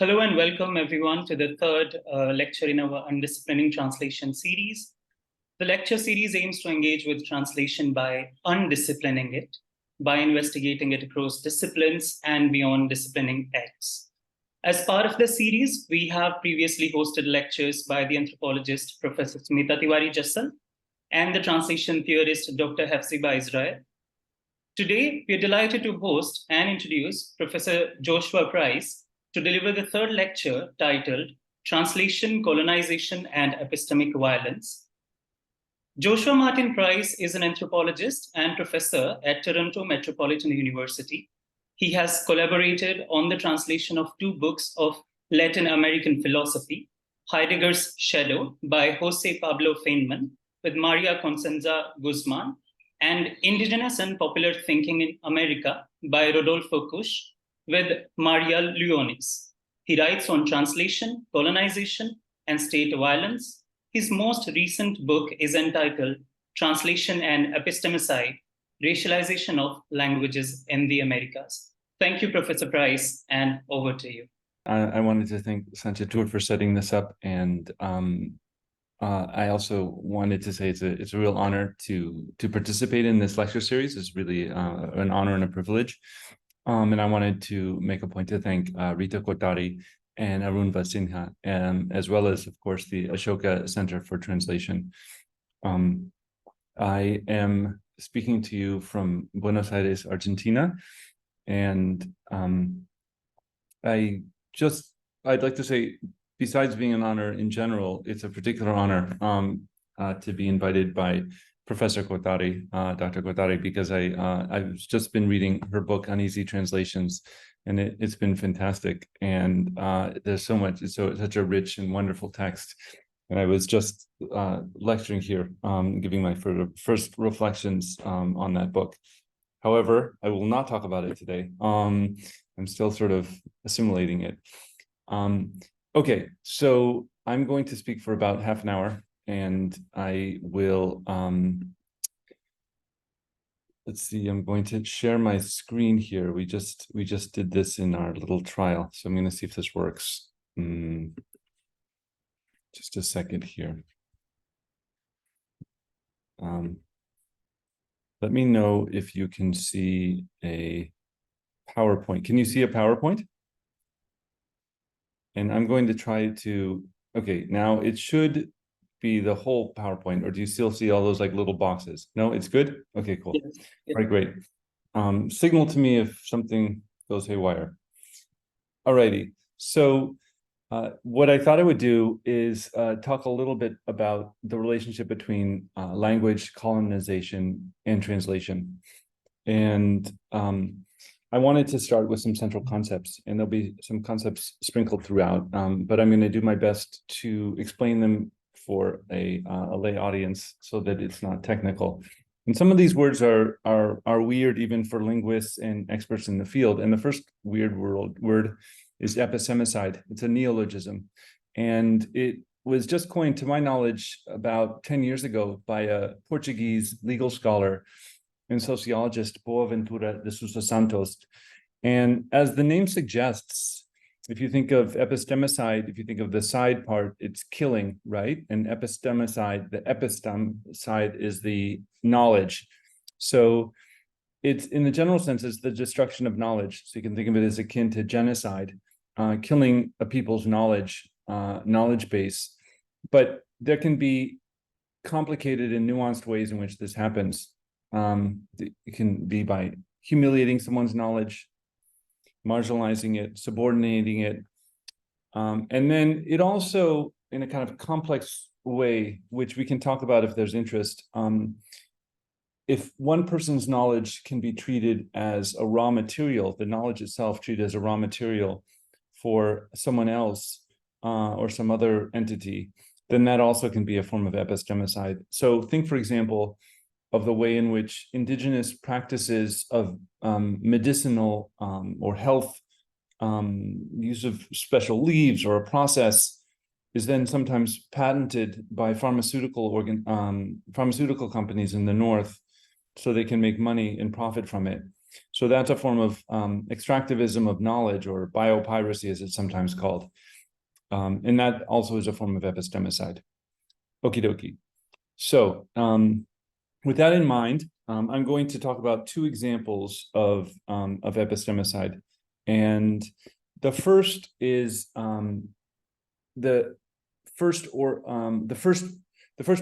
Hello and welcome everyone to the third lecture in our Undisciplining Translation series. The lecture series aims to engage with translation by undisciplining it, by investigating it across disciplines and beyond disciplining acts. As part of the series, we have previously hosted lectures by the anthropologist Professor Smita Tiwari-Jassal and the translation theorist Dr. Hefzibah Israel. Today, we are delighted to host and introduce Professor Joshua Price to deliver the third lecture titled Translation, Colonization and Epistemic Violence. Joshua Martin Price is an anthropologist and professor at Toronto Metropolitan University. He has collaborated on the translation of two books of Latin American philosophy, Heidegger's Shadow by José Pablo Feinmann with María Constanza Guzmán, and Indigenous and Popular Thinking in America by Rodolfo Kusch with María Lugones. He writes on translation, colonization, and state violence. His most recent book is entitled Translation and Epistemicide, Racialization of Languages in the Americas. Thank you, Professor Price, and over to you. I wanted to thank Sanchatur for setting this up, and I also wanted to say it's a real honor to participate in this lecture series. It's really an honor and a privilege. And I wanted to make a point to thank Rita Kotari and Arun Vasinha, as well as, of course, the Ashoka Center for Translation. I am speaking to you from Buenos Aires, Argentina, and I'd like to say, besides being an honor in general, it's a particular honor to be invited by Professor Kotari, Dr. Kotari, because I've just been reading her book, Uneasy Translations, and it's been fantastic. And there's so much, it's such a rich and wonderful text. And I was just lecturing here, giving my first reflections on that book. However, I will not talk about it today. I'm still sort of assimilating it. Okay, so I'm going to speak for about half an hour, and I will, let's see, I'm going to share my screen here. We just did this in our little trial, so I'm going to see if this works. Just a second here. Let me know if you can see a PowerPoint. Can you see a PowerPoint? And I'm going to try to, okay, now it should be the whole PowerPoint, or do you still see all those like little boxes? No, it's good? Okay, cool. Yes. All right, great. Signal to me if something goes haywire. All righty, so what I thought I would do is talk a little bit about the relationship between language, colonization, and translation. And I wanted to start with some central concepts, and there'll be some concepts sprinkled throughout, but I'm going to do my best to explain them for a lay audience so that it's not technical. And some of these words are weird even for linguists and experts in the field. And the first weird word is epistemicide. It's a neologism, and it was just coined, to my knowledge, about 10 years ago by a Portuguese legal scholar and sociologist, Boaventura de Sousa Santos. And as the name suggests, if you think of epistemicide, if you think of the side part, it's killing, right? And epistemicide, the epistem side is the knowledge. So it's, in the general sense, it's the destruction of knowledge. So you can think of it as akin to genocide, killing a people's knowledge base. But there can be complicated and nuanced ways in which this happens. It can be by humiliating someone's knowledge, marginalizing it, subordinating it. And then it also, in a kind of complex way, which we can talk about if there's interest, if one person's knowledge can be treated as a raw material, the knowledge itself treated as a raw material for someone else or some other entity, then that also can be a form of epistemicide. So think, for example, of the way in which indigenous practices of medicinal or health use of special leaves or a process is then sometimes patented by pharmaceutical companies in the North, so they can make money and profit from it. So that's a form of extractivism of knowledge, or biopiracy, as it's sometimes called. And that also is a form of epistemicide. Okie dokie. So with that in mind, I'm going to talk about two examples of epistemicide. And the first is the first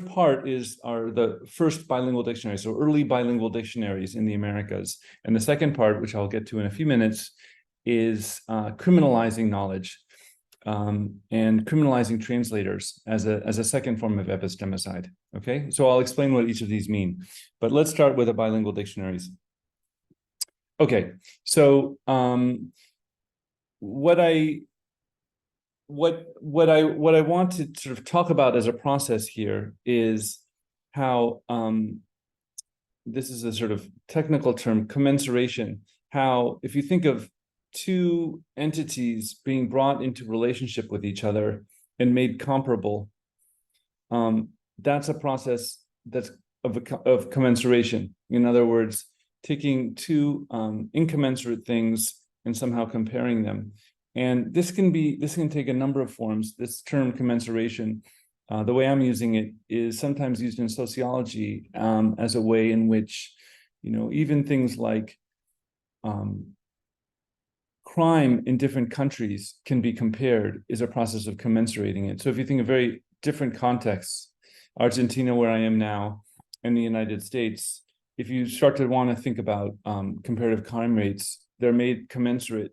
part are the first bilingual dictionaries, so early bilingual dictionaries in the Americas. And the second part, which I'll get to in a few minutes, is criminalizing knowledge and criminalizing translators as a second form of epistemicide. Okay, so I'll explain what each of these mean, but let's start with the bilingual dictionaries. Okay, so what I want to sort of talk about as a process here is how this is a sort of technical term, commensuration. How, if you think of two entities being brought into relationship with each other and made comparable, that's a process that's of commensuration. In other words, taking two incommensurate things and somehow comparing them. And this can take a number of forms. This term commensuration, the way I'm using it, is sometimes used in sociology as a way in which, even things like crime in different countries can be compared, is a process of commensurating it. So if you think of very different contexts, Argentina, where I am now, and the United States, if you start to want to think about comparative crime rates, they're made commensurate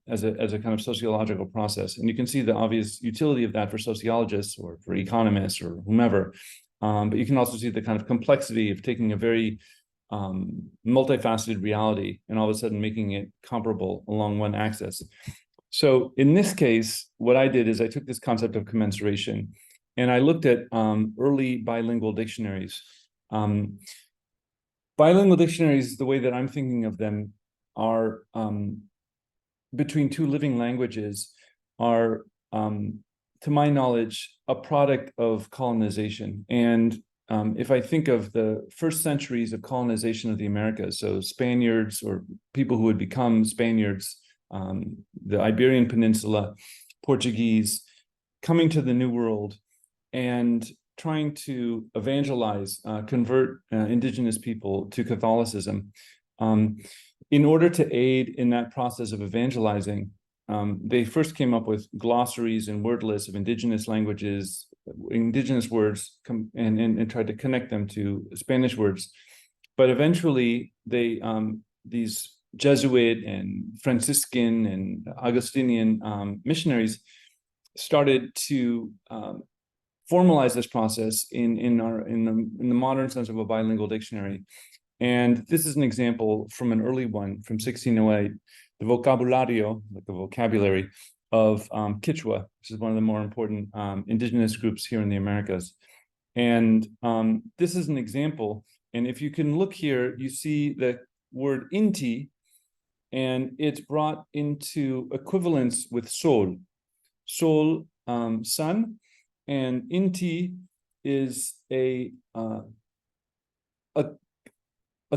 as a kind of sociological process. And you can see the obvious utility of that for sociologists or for economists or whomever. But you can also see the kind of complexity of taking a very multifaceted reality and all of a sudden making it comparable along one axis. So in this case, what I did is I took this concept of commensuration and I looked at early bilingual dictionaries. Bilingual dictionaries, the way that I'm thinking of them, are between two living languages, are, to my knowledge, a product of colonization. And if I think of the first centuries of colonization of the Americas, so Spaniards or people who would become Spaniards, the Iberian Peninsula, Portuguese, coming to the New World and trying to evangelize, convert indigenous people to Catholicism. In order to aid in that process of evangelizing, they first came up with glossaries and word lists of indigenous languages, indigenous words, and tried to connect them to Spanish words. But eventually, these Jesuit and Franciscan and Augustinian missionaries started to formalize this process in the modern sense of a bilingual dictionary. And this is an example from an early one from 1608, the vocabulario, like the vocabulary of Quechua, which is one of the more important indigenous groups here in the Americas. And this is an example. And if you can look here, you see the word inti, and it's brought into equivalence with sol. Sol, sun, and inti is a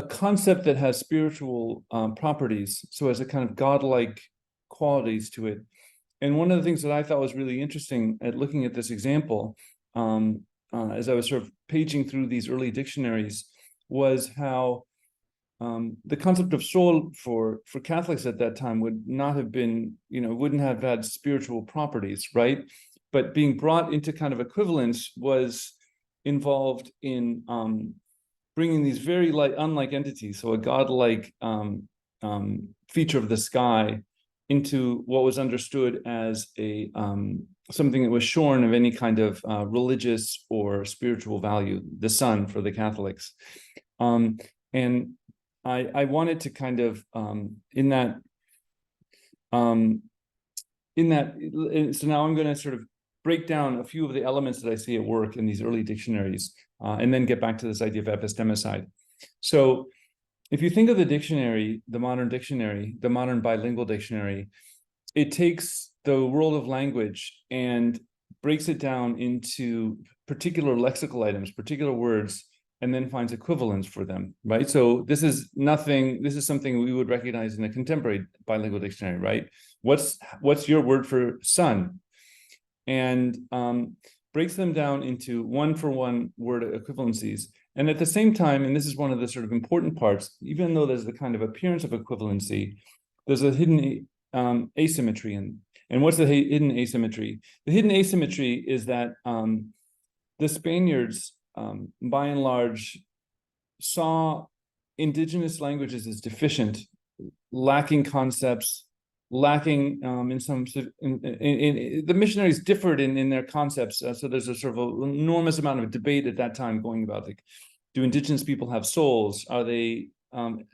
concept that has spiritual properties, so has a kind of godlike qualities to it. And one of the things that I thought was really interesting at looking at this example, as I was sort of paging through these early dictionaries, was how the concept of soul for Catholics at that time would not have been, wouldn't have had spiritual properties, right? But being brought into kind of equivalence was involved in bringing these very unlike entities, so a godlike feature of the sky, into what was understood as a something that was shorn of any kind of religious or spiritual value, the sun for the Catholics. And I wanted to kind of so now I'm going to sort of break down a few of the elements that I see at work in these early dictionaries, and then get back to this idea of epistemicide. So if you think of the dictionary, the modern bilingual dictionary, it takes the world of language and breaks it down into particular lexical items, particular words, and then finds equivalents for them, right? So this is something we would recognize in a contemporary bilingual dictionary, right? What's your word for sun? And breaks them down into one-for-one word equivalencies. And at the same time, and this is one of the sort of important parts, even though there's the kind of appearance of equivalency, there's a hidden asymmetry. And what's the hidden asymmetry? The hidden asymmetry is that the Spaniards, by and large, saw indigenous languages as deficient, lacking concepts, lacking the missionaries differed in their concepts. So there's a sort of an enormous amount of debate at that time going about, like, do indigenous people have souls? Are they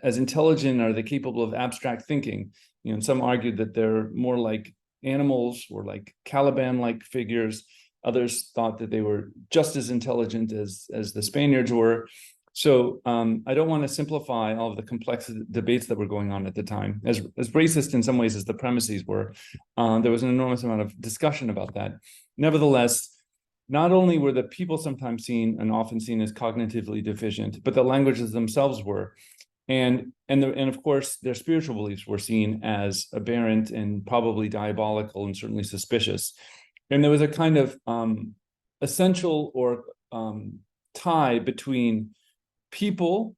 as intelligent? Are they capable of abstract thinking? And some argued that they're more like animals or like Caliban-like figures. Others thought that they were just as intelligent as the Spaniards were. So I don't want to simplify all of the complex debates that were going on at the time. As racist in some ways as the premises were, there was an enormous amount of discussion about that. Nevertheless, not only were the people sometimes seen and often seen as cognitively deficient, but the languages themselves were. And of course, their spiritual beliefs were seen as aberrant and probably diabolical and certainly suspicious. And there was a kind of essential or tie between people,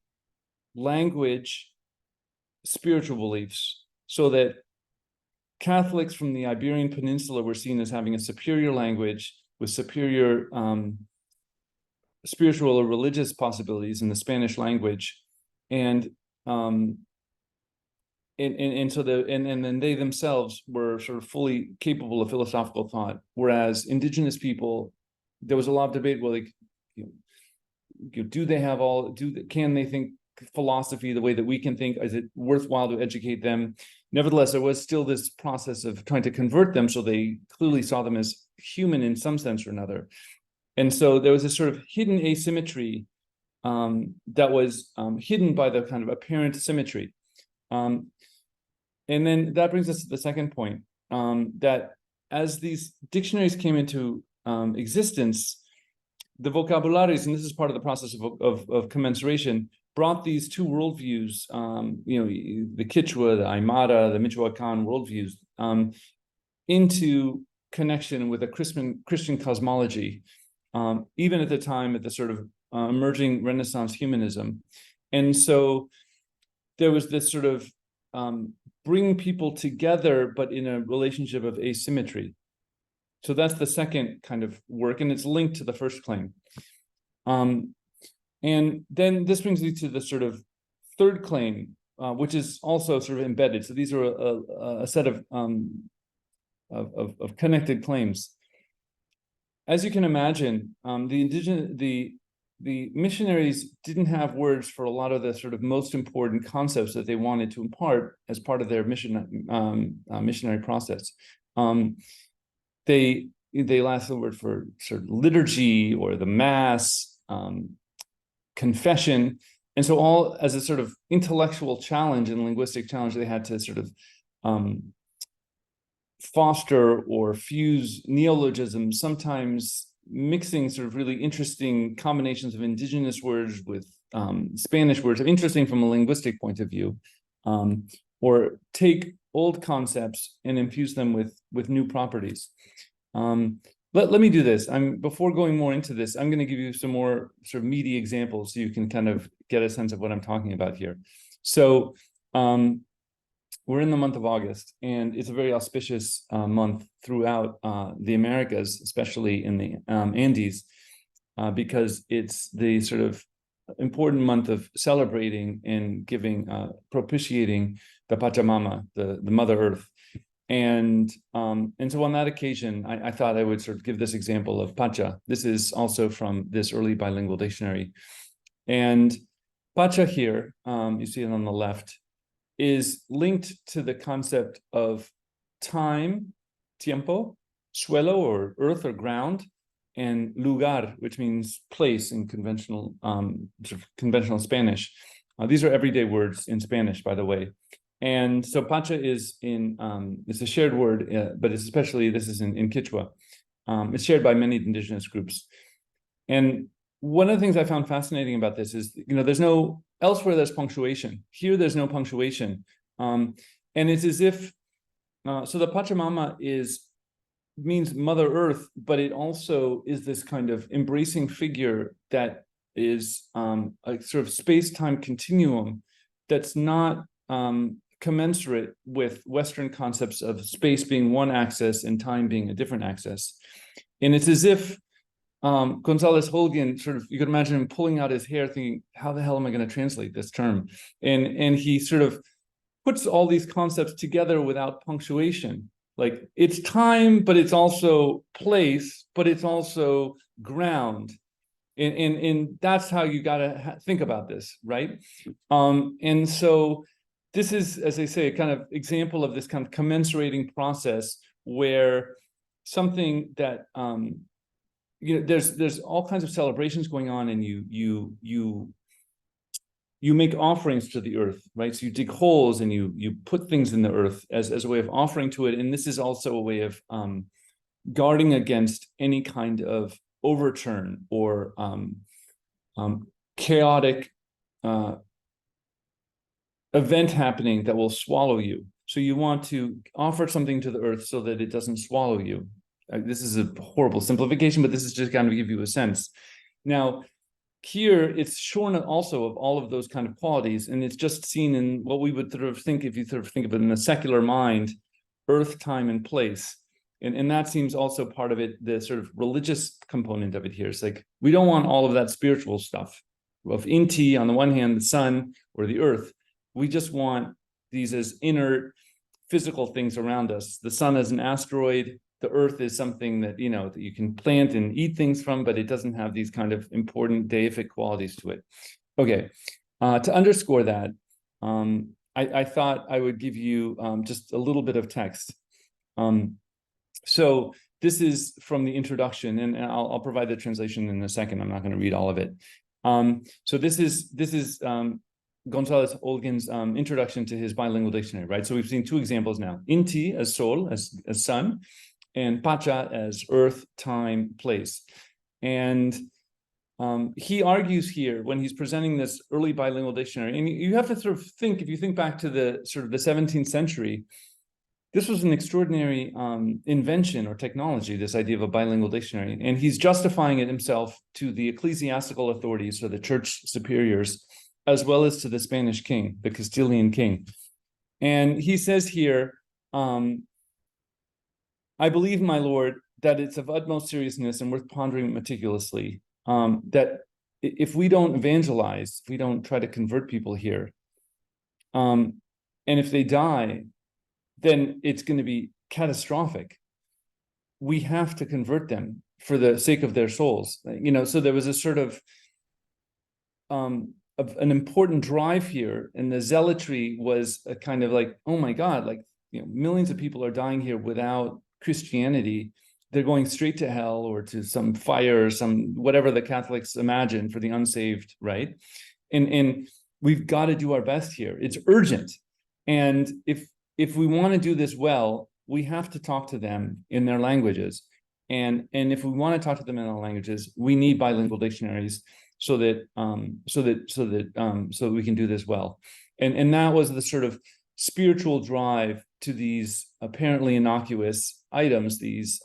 language, spiritual beliefs, so that Catholics from the Iberian Peninsula were seen as having a superior language with superior spiritual or religious possibilities in the Spanish language, and then they themselves were sort of fully capable of philosophical thought, whereas indigenous people, there was a lot of debate. Well, like, can they think philosophy the way that we can think? Is it worthwhile to educate them? Nevertheless, there was still this process of trying to convert them, so they clearly saw them as human in some sense or another. And so there was a sort of hidden asymmetry that was hidden by the kind of apparent symmetry. And then that brings us to the second point, that as these dictionaries came into existence, the vocabularies, and this is part of the process of commensuration, brought these two worldviews, the Quechua, the Aymara, the Michoacan worldviews, into connection with a Christian cosmology, even at the time at the sort of emerging Renaissance humanism. And so there was this sort of bring people together, but in a relationship of asymmetry. So that's the second kind of work, and it's linked to the first claim. And then this brings me to the sort of third claim, which is also sort of embedded. So these are a set of connected claims. As you can imagine, the missionaries didn't have words for a lot of the sort of most important concepts that they wanted to impart as part of their missionary process. They last the word for sort of liturgy or the mass, confession. And so all as a sort of intellectual challenge and linguistic challenge, they had to sort of foster or fuse neologisms, sometimes mixing sort of really interesting combinations of indigenous words with Spanish words, interesting from a linguistic point of view, or take old concepts and infuse them with new properties. Let me do this. Before going more into this, I'm going to give you some more sort of meaty examples so you can kind of get a sense of what I'm talking about here. So we're in the month of August, and it's a very auspicious month throughout the Americas, especially in the Andes, because it's the sort of important month of celebrating and giving, propitiating the Pachamama, the Mother Earth. And so on that occasion, I thought I would sort of give this example of Pacha. This is also from this early bilingual dictionary. And Pacha here, you see it on the left, is linked to the concept of time, tiempo, suelo, or earth or ground, and lugar, which means place in conventional Spanish. These are everyday words in Spanish, by the way. And so Pacha is it's a shared word, but it's especially, this is in Quechua. It's shared by many indigenous groups. And one of the things I found fascinating about this is, elsewhere there's punctuation. Here there's no punctuation. And it's as if, so the Pachamama means Mother Earth, but it also is this kind of embracing figure that is a sort of space-time continuum that's not commensurate with Western concepts of space being one axis and time being a different axis. And it's as if González Holguín you could imagine him pulling out his hair thinking, how the hell am I going to translate this term? And he sort of puts all these concepts together without punctuation. Like, it's time, but it's also place, but it's also ground. And that's how you got to think about this, right? And so this is, as I say, a kind of example of this kind of commensurating process where something that, there's all kinds of celebrations going on, and you make offerings to the earth, right? So you dig holes and you put things in the earth as a way of offering to it. And this is also a way of guarding against any kind of overturn or chaotic event happening that will swallow you. So you want to offer something to the earth so that it doesn't swallow you. This is a horrible simplification, but this is just kind of give you a sense. Now, here it's shorn also of all of those kind of qualities, and it's just seen in what we would sort of think, if you sort of think of it in a secular mind, earth, time, and place. And that seems also part of it, the sort of religious component of it here. It's like, we don't want all of that spiritual stuff of Inti, on the one hand, the sun or the earth. We just want these as inert physical things around us. The sun is an asteroid. The earth is something that, that you can plant and eat things from, but it doesn't have these kind of important deific qualities to it. Okay, to underscore that, I thought I would give you just a little bit of text. So this is from the introduction, and I'll provide the translation in a second. I'm not going to read all of it. So this is González Holguín's introduction to his bilingual dictionary, right? So we've seen two examples now: Inti as sol, as sun, and Pacha as earth, time, place. And he argues here, when he's presenting this early bilingual dictionary, and you have to sort of think, if you think back to the sort of the 17th century, this was an extraordinary invention or technology, this idea of a bilingual dictionary. And he's justifying it himself to the ecclesiastical authorities, so the church superiors, as well as to the Spanish king, the Castilian king. And he says here, I believe, my lord, that it's of utmost seriousness and worth pondering meticulously, that if we don't evangelize, if we don't try to convert people here, and if they die, then it's going to be catastrophic. We have to convert them for the sake of their souls. So there was a sort of an important drive here, and the zealotry was a kind of like, oh my God, like, millions of people are dying here without Christianity. They're going straight to hell or to some fire or some whatever the Catholics imagine for the unsaved, right? And we've got to do our best here. It's urgent. And if we want to do this well, we have to talk to them in their languages. And if we want to talk to them in their languages, we need bilingual dictionaries so that we can do this well. And that was the sort of spiritual drive to these apparently innocuous items, these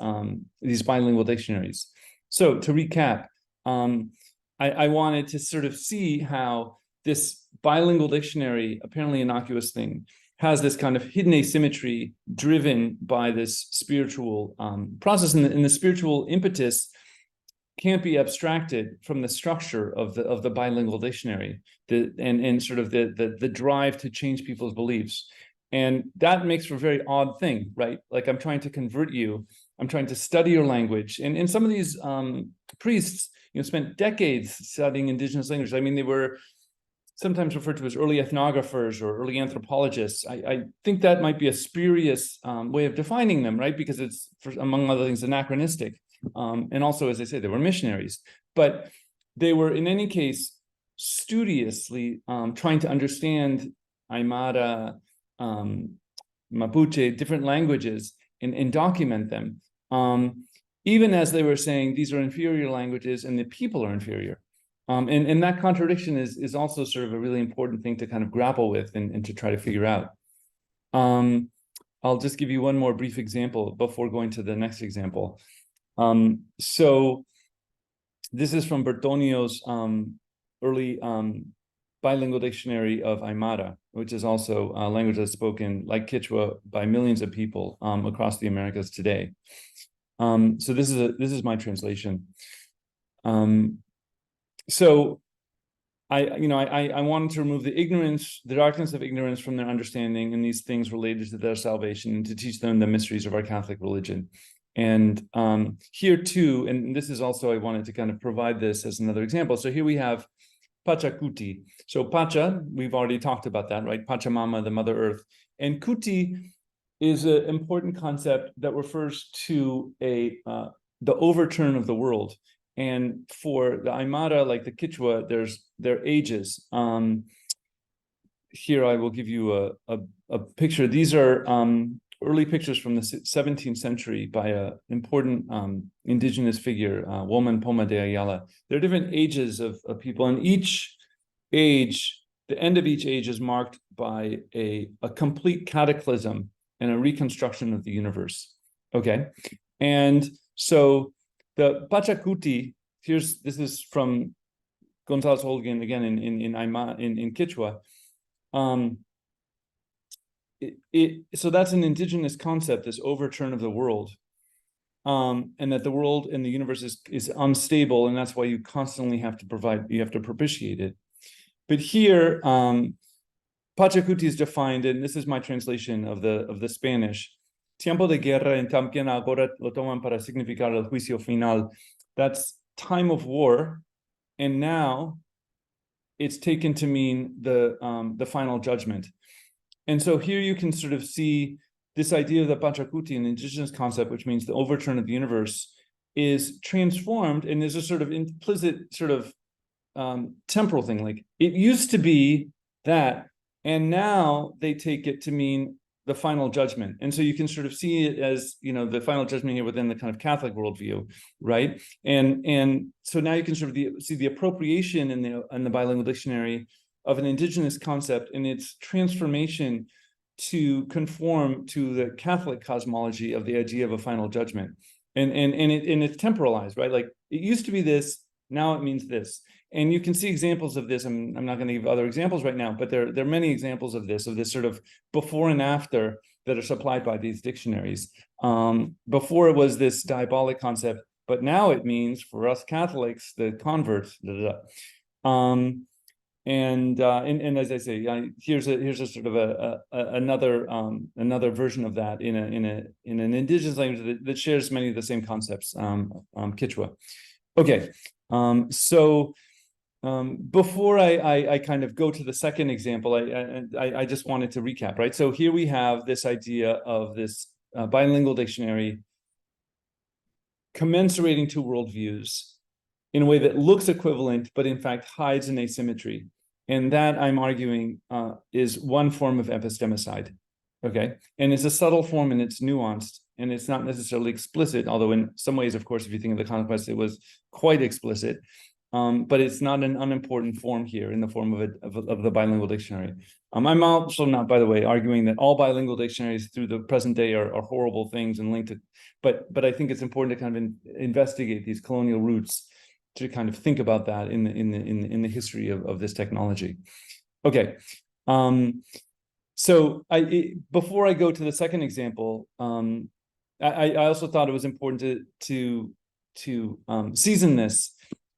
bilingual dictionaries. So to recap, I wanted to sort of see how this bilingual dictionary, apparently innocuous thing, has this kind of hidden asymmetry driven by this spiritual process, and the spiritual impetus can't be abstracted from the structure of the bilingual dictionary, and sort of the drive to change people's beliefs. And that makes for a very odd thing, right? Like, I'm trying to convert you, I'm trying to study your language. And some of these priests, spent decades studying indigenous languages. I mean, they were sometimes referred to as early ethnographers or early anthropologists. I think that might be a spurious way of defining them, right? Because it's, among other things, anachronistic. And also, as I say, they were missionaries. But they were, in any case, studiously trying to understand Aymara, Mapuche, different languages, and document them, even as they were saying these are inferior languages and the people are inferior. And that contradiction is also sort of a really important thing to kind of grapple with and to try to figure out. I'll just give you one more brief example before going to the next example. So this is from Bertonio's early bilingual dictionary of Aymara, which is also a language that's spoken like Quechua by millions of people across the Americas today. So this is my translation. So I wanted to remove the darkness of ignorance from their understanding and these things related to their salvation, and to teach them the mysteries of our Catholic religion. And here too, and this is also, I wanted to kind of provide this as another example. So here we have Pachacuti. So Pacha, we've already talked about that, right? Pachamama, the Mother Earth. And Kuti is an important concept that refers to the overturn of the world. And for the Aymara, like the Quechua, there are ages. Here I will give you a picture. These are early pictures from the 17th century by an important indigenous figure, woman Poma de Ayala. There are different ages of people, and each age, the end of each age is marked by a complete cataclysm and a reconstruction of the universe. Okay, and so the Pachacuti, this is from González Holguín again in Quechua. So that's an indigenous concept, this overturn of the world, and that the world and the universe is unstable, and that's why you constantly have to propitiate it. But here, Pachacuti is defined, and this is my translation of the Spanish. Tiempo de guerra en también ahora lo toman para significar el juicio final. That's time of war, and now it's taken to mean the final judgment. And so here you can sort of see this idea of the Pachacuti, an indigenous concept, which means the overturn of the universe, is transformed, and there's a sort of implicit sort of temporal thing. Like, it used to be that, and now they take it to mean the final judgment. And so you can sort of see it as, the final judgment here within the kind of Catholic worldview, right? And so now you can sort of see the appropriation in the bilingual dictionary of an indigenous concept and its transformation to conform to the Catholic cosmology of the idea of a final judgment. And it's temporalized, right? Like, it used to be this, now it means this. And you can see examples of this. I'm not going to give other examples right now, but there are many examples of this sort of before and after that are supplied by these dictionaries. Before it was this diabolic concept, but now it means, for us Catholics, the converts. And as I say, here's a sort of another version of that in an indigenous language that shares many of the same concepts, Quechua. Okay, so before I kind of go to the second example, I just wanted to recap, right? So here we have this idea of this bilingual dictionary commensurating two worldviews in a way that looks equivalent, but in fact hides an asymmetry. And that, I'm arguing, is one form of epistemicide, okay? And it's a subtle form, and it's nuanced, and it's not necessarily explicit, although in some ways, of course, if you think of the conquest, it was quite explicit. But it's not an unimportant form here in the form of the bilingual dictionary. I'm also not, by the way, arguing that all bilingual dictionaries through the present day are horrible things and linked to, but I think it's important to kind of investigate these colonial roots, to kind of think about that in the history of this technology. Okay, so before I go to the second example, I also thought it was important to season this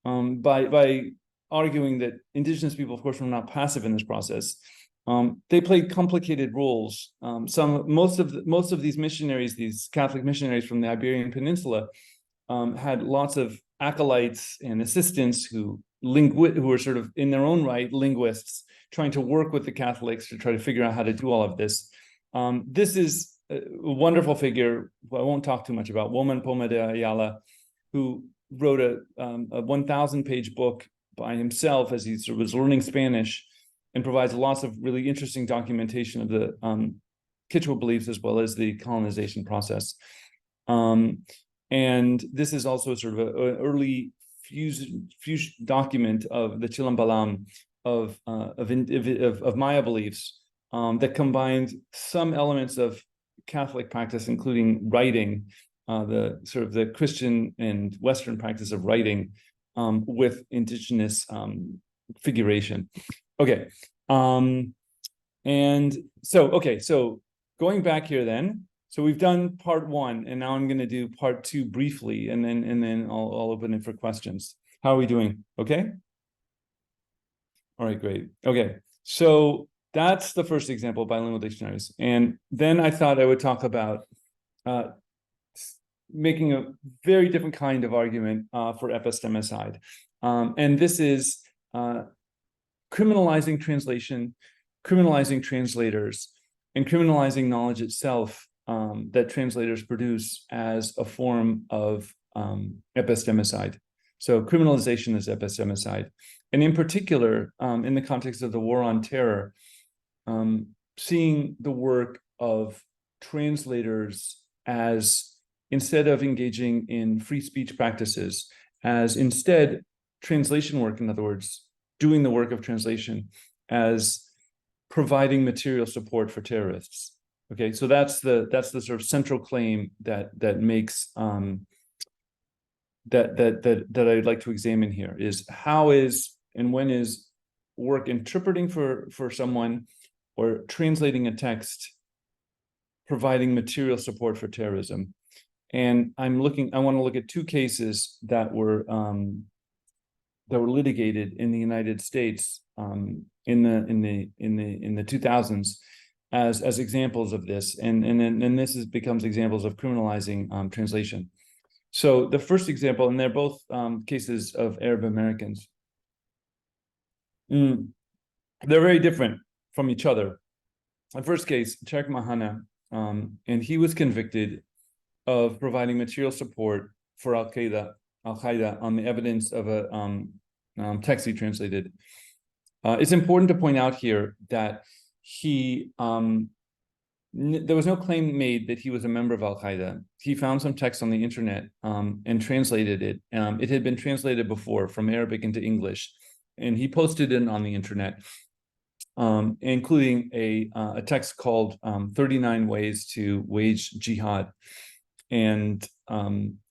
by arguing that indigenous people, of course, were not passive in this process. They played complicated roles. Most of these missionaries, these Catholic missionaries from the Iberian Peninsula, had lots of acolytes and assistants who were sort of in their own right linguists, trying to work with the Catholics to try to figure out how to do all of this. This is a wonderful figure who I won't talk too much about, woman Poma de Ayala, who wrote a 1,000-page book by himself as he sort of was learning Spanish, and provides lots of really interesting documentation of the Quechua beliefs as well as the colonization process. And this is also sort of an early fused document of the Chilambalam of Maya beliefs that combined some elements of Catholic practice, including writing, the sort of the Christian and Western practice of writing, with indigenous figuration. Okay, and so going back here then. So we've done part one, and now I'm going to do part two briefly, and then I'll open it for questions. How are we doing? Okay. All right, great. Okay, so that's the first example, bilingual dictionaries, and then I thought I would talk about making a very different kind of argument for epistemicide, and this is criminalizing translation, criminalizing translators, and criminalizing knowledge itself. That translators produce as a form of epistemicide. So criminalization is epistemicide. And in particular, in the context of the war on terror, seeing the work of translators as, instead of engaging in free speech practices, as instead translation work, in other words, doing the work of translation as providing material support for terrorists. Okay, so that's the sort of central claim that makes that I'd like to examine here, is how is and when is work interpreting for someone or translating a text providing material support for terrorism. And I want to look at two cases that were litigated in the United States in the 2000s. As examples of this, and then this becomes examples of criminalizing translation. So the first example, and they're both cases of Arab Americans. They're very different from each other. The first case, Tarek Mahana, and he was convicted of providing material support for Al-Qaeda on the evidence of a text he translated. It's important to point out here that there was no claim made that he was a member of Al-Qaeda. He found some text on the internet and translated it. It had been translated before from Arabic into English, and he posted it on the internet, including a text called 39 Ways to Wage Jihad. And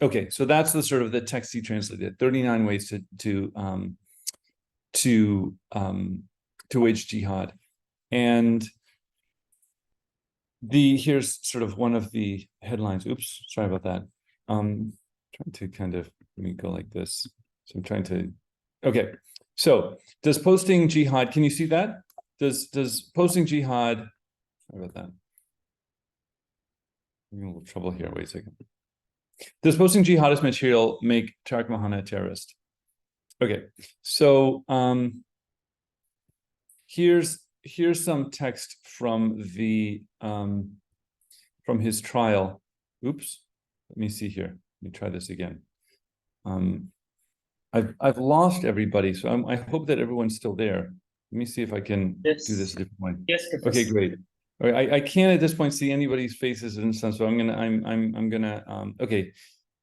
okay, so that's the sort of the text he translated, 39 ways to wage jihad. And here's sort of one of the headlines. Oops, sorry about that. Trying to kind of, let me go like this. So I'm trying to, okay. So does posting jihad, can you see that? Does posting jihad, sorry about that. I'm having a little trouble here, wait a second. Does posting jihadist material make Tarek Mahana a terrorist? Okay, so here's some text from from his trial. Oops, let me see here. Let me try this again. I've lost everybody, so I hope that everyone's still there. Let me see if I can do this a different way. Yes. Okay, great. All right, I can't at this point see anybody's faces and stuff, so I'm gonna okay.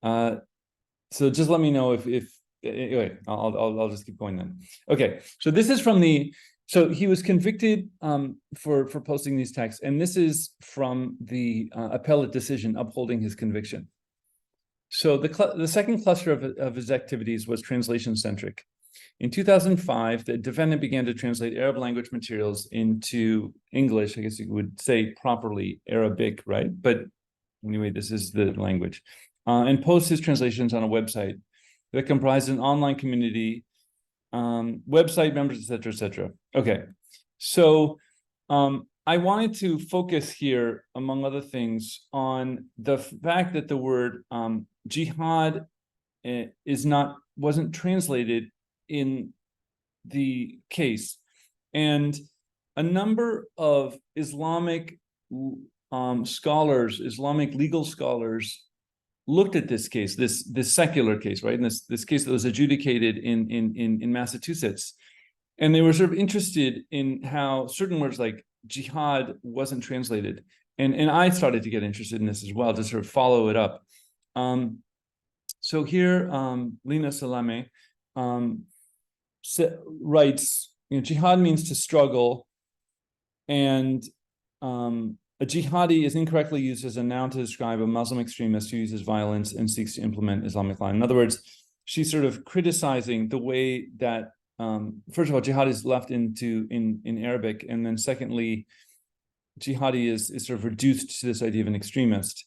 So just let me know if anyway, I'll just keep going then. Okay, so this is from so he was convicted for posting these texts, and this is from the appellate decision upholding his conviction. So the second cluster of his activities was translation-centric. In 2005, the defendant began to translate Arab language materials into English, I guess you would say properly Arabic, right? But anyway, this is the language. And post his translations on a website that comprised an online community, website members, et cetera, et cetera. Okay, so I wanted to focus here, among other things, on the fact that the word jihad wasn't translated in the case, and a number of Islamic scholars, Islamic legal scholars, looked at this case, this secular case, right? And this case that was adjudicated in Massachusetts, and they were sort of interested in how certain words like jihad wasn't translated, and I started to get interested in this as well, to sort of follow it up. So here, Lina Salame writes, jihad means to struggle, and a jihadi is incorrectly used as a noun to describe a Muslim extremist who uses violence and seeks to implement Islamic law. In other words, she's sort of criticizing the way that, first of all, jihad is left in Arabic, and then secondly, jihadi is sort of reduced to this idea of an extremist.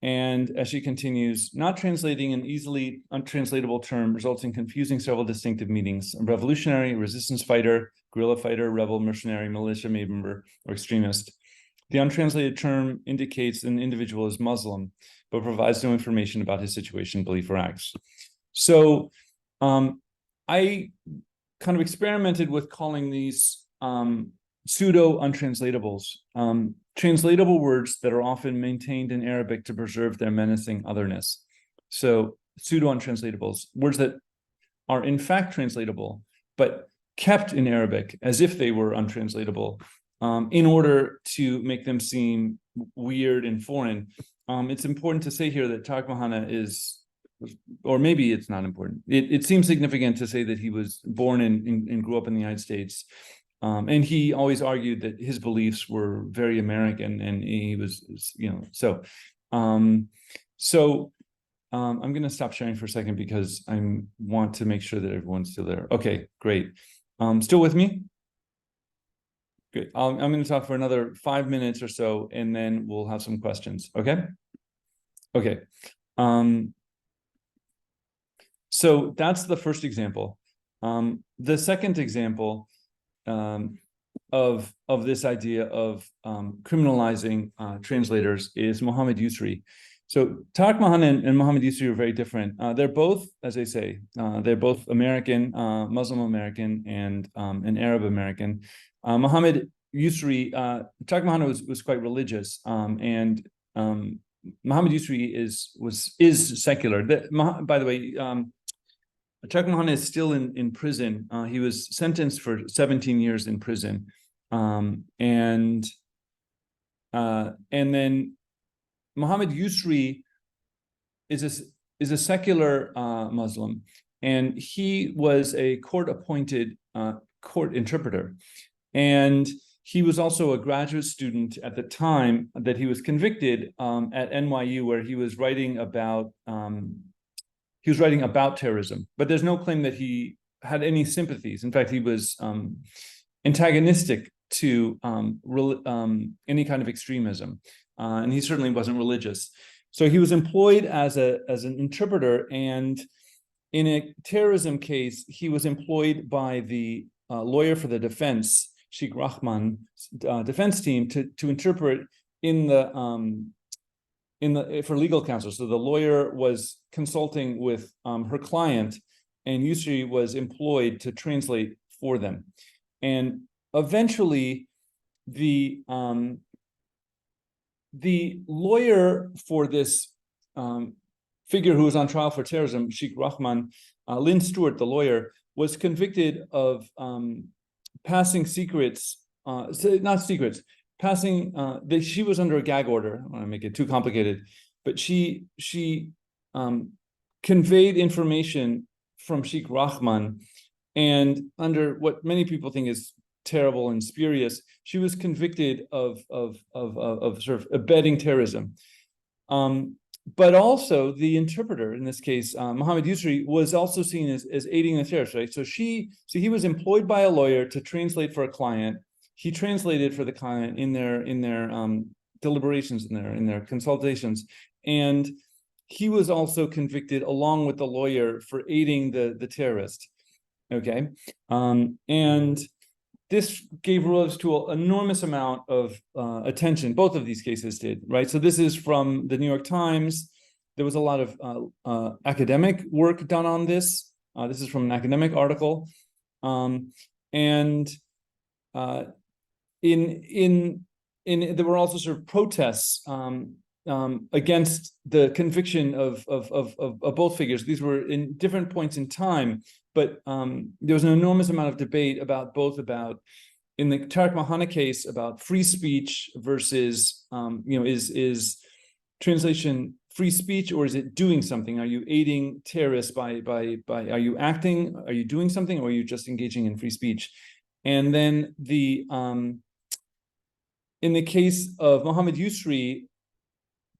And as she continues, not translating an easily untranslatable term results in confusing several distinctive meanings: a revolutionary, resistance fighter, guerrilla fighter, rebel, mercenary, militia member, or extremist. The untranslated term indicates an individual is Muslim, but provides no information about his situation, belief, or acts. So I kind of experimented with calling these pseudo-untranslatables, translatable words that are often maintained in Arabic to preserve their menacing otherness. So pseudo-untranslatables, words that are in fact translatable, but kept in Arabic as if they were untranslatable, in order to make them seem weird and foreign. It's important to say here that Tarek Mahana is, or maybe it's not important. It seems significant to say that he was born and grew up in the United States. And he always argued that his beliefs were very American, and he was, I'm going to stop sharing for a second because I want to make sure that everyone's still there. Okay, great. Still with me? Great. I'm going to talk for another 5 minutes or so, and then we'll have some questions. Okay? Okay. So that's the first example. The second example of this idea of criminalizing translators is Mohammed Yusri. So Tarek Mahana and Mohammed Yusri are very different. They're both, as I say, they're both American, Muslim American, and Arab American. Mohammed Yusri, Tarek Mahana was quite religious, and Mohammed Yusri is secular. By the way, Tarek Mahana is still in prison. He was sentenced for 17 years in prison, and then Mohammed Yusri is a secular Muslim, and he was a court-appointed court interpreter, and he was also a graduate student at the time that he was convicted at NYU, where he was writing about terrorism, but there's no claim that he had any sympathies. In fact, he was antagonistic to any kind of extremism, and he certainly wasn't religious. So he was employed as an interpreter, and in a terrorism case, he was employed by the lawyer for the defense, Sheikh Rahman's defense team, to interpret for legal counsel. So the lawyer was consulting with her client, and Yusri was employed to translate for them. And eventually, the lawyer for this figure who was on trial for terrorism, Sheikh Rahman, Lynn Stewart, the lawyer, was convicted of passing secrets, passing that she was under a gag order. I don't want to make it too complicated, but she conveyed information from Sheikh Rahman, and under what many people think is terrible and spurious, she was convicted of sort of abetting terrorism. But also the interpreter, in this case, Mohammed Yusri, was also seen as aiding the terrorists, right? So he was employed by a lawyer to translate for a client. He translated for the client in their deliberations, in their consultations, and he was also convicted along with the lawyer for aiding the terrorist. Okay, and this gave rise to an enormous amount of attention. Both of these cases did, right? So this is from the New York Times. There was a lot of academic work done on this. This is from an academic article, and there were also sort of protests against the conviction of both figures. These were in different points in time, but there was an enormous amount of debate about in the Tarek Mahana case, about free speech versus, is translation free speech, or is it doing something? Are you aiding terrorists by are you acting? Are you doing something, or are you just engaging in free speech? And then in the case of Mohammed Yusri,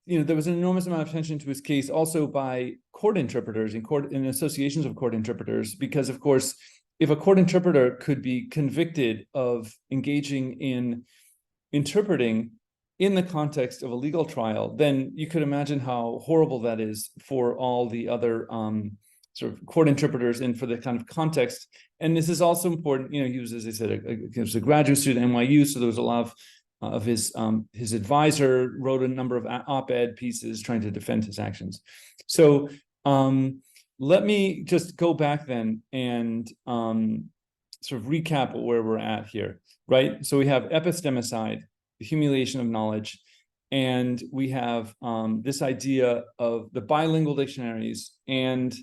there was an enormous amount of attention to his case also by court interpreters in associations of court interpreters, because of course, if a court interpreter could be convicted of engaging in interpreting in the context of a legal trial, then you could imagine how horrible that is for all the other sort of court interpreters and for the kind of context. And this is also important, he was, as I said, he was a graduate student at NYU, so there was a lot of his advisor wrote a number of op-ed pieces trying to defend his actions. So let me just go back then and sort of recap where we're at here, right? So we have epistemicide, the humiliation of knowledge, and we have this idea of the bilingual dictionaries and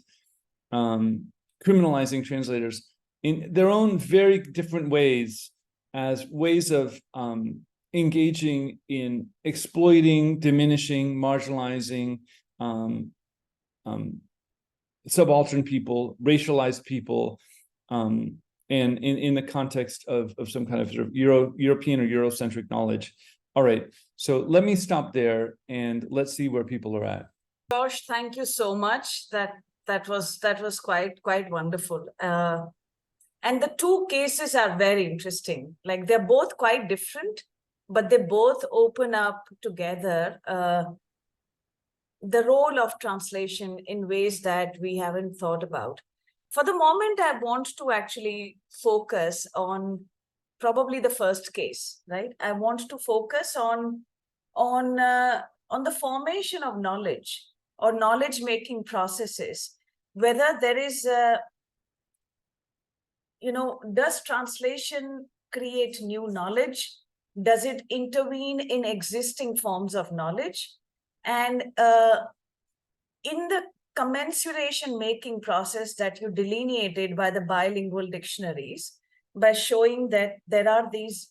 criminalizing translators in their own very different ways as ways of engaging in exploiting, diminishing, marginalizing subaltern people, racialized people, and in the context of some kind of sort of European or Eurocentric knowledge. All right, so let me stop there and let's see where people are at. Josh, thank you so much. That was quite wonderful. And the two cases are very interesting. Like, they're both quite different, but they both open up together the role of translation in ways that we haven't thought about. For the moment, I want to actually focus on probably the first case, right? I want to focus on the formation of knowledge or knowledge-making processes, whether there is does translation create new knowledge? Does it intervene in existing forms of knowledge? And in the commensuration making process that you delineated by the bilingual dictionaries, by showing that there are these